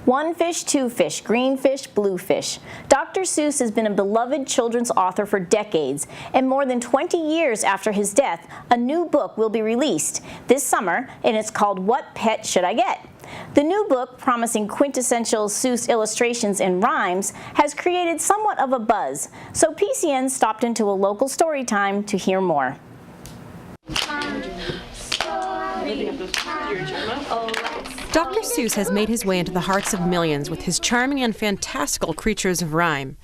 One fish, two fish, green fish, blue fish. Dr. Seuss has been a beloved children's author for decades, and more than 20 years after his death, a new book will be released this summer, and it's called What Pet Should I Get? The new book, promising quintessential Seuss illustrations and rhymes, has created somewhat of a buzz, so PCN stopped into a local story time to hear more. Dr. Seuss has made his way into the hearts of millions with his charming and fantastical creatures of rhyme.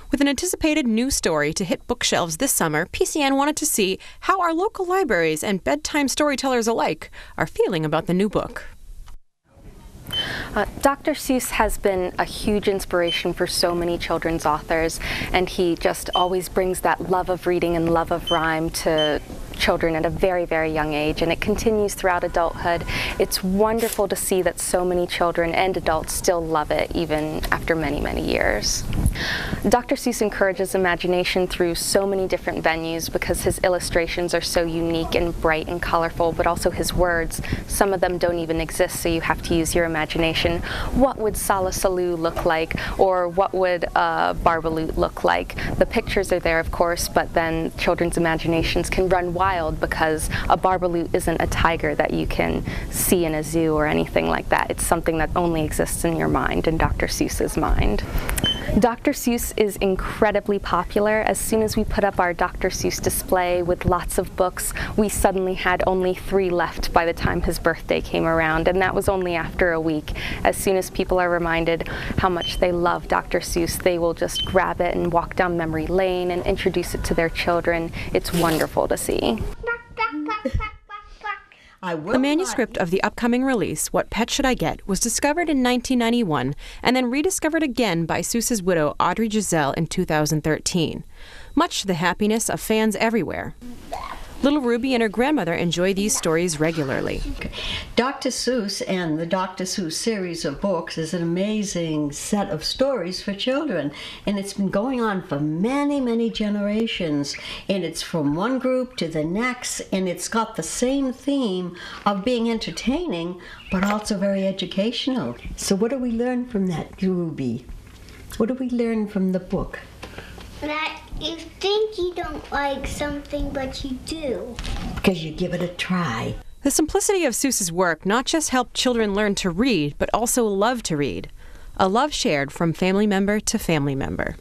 With an anticipated new story to hit bookshelves this summer, PCN wanted to see how our local libraries and bedtime storytellers alike are feeling about the new book. Dr. Seuss has been a huge inspiration for so many children's authors, and he just always brings that love of reading and love of rhyme to children at a very, very young age, and it continues throughout adulthood. It's wonderful to see that so many children and adults still love it even after many, many years. Dr. Seuss encourages imagination through so many different venues because his illustrations are so unique and bright and colorful, but also his words. Some of them don't even exist, so you have to use your imagination. What would Salasaloo look like, or what would Barbaloot look like? The pictures are there, of course, but then children's imaginations can run wild because a Barbaloot isn't a tiger that you can see in a zoo or anything like that. It's something that only exists in your mind, in Dr. Seuss's mind. Dr. Seuss is incredibly popular. As soon as we put up our Dr. Seuss display with lots of books, we suddenly had only 3 left by the time his birthday came around, and that was only after a week. As soon as people are reminded how much they love Dr. Seuss, they will just grab it and walk down memory lane and introduce it to their children. It's wonderful to see. The manuscript of the upcoming release, What Pet Should I Get?, was discovered in 1991 and then rediscovered again by Seuss's widow, Audrey Giselle, in 2013, much to the happiness of fans everywhere. Little Ruby and her grandmother enjoy these stories regularly. Dr. Seuss and the Dr. Seuss series of books is an amazing set of stories for children, and it's been going on for many, many generations, and it's from one group to the next, and it's got the same theme of being entertaining but also very educational. So what do we learn from that, Ruby? What do we learn from the book? That you think you don't like something, but you do. Because you give it a try. The simplicity of Seuss's work not just helped children learn to read, but also love to read. A love shared from family member to family member.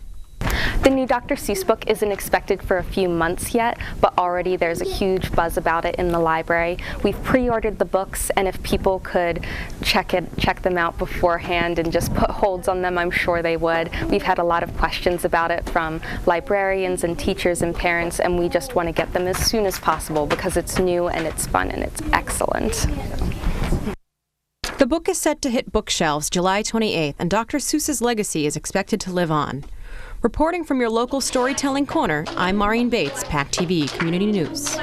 The new Dr. Seuss book isn't expected for a few months yet, but already there's a huge buzz about it in the library. We've pre-ordered the books, and if people could check them out beforehand and just put holds on them, I'm sure they would. We've had a lot of questions about it from librarians and teachers and parents, and we just want to get them as soon as possible because it's new and it's fun and it's excellent. The book is set to hit bookshelves July 28th, and Dr. Seuss's legacy is expected to live on. Reporting from your local storytelling corner, I'm Maureen Bates, PACTV Community News.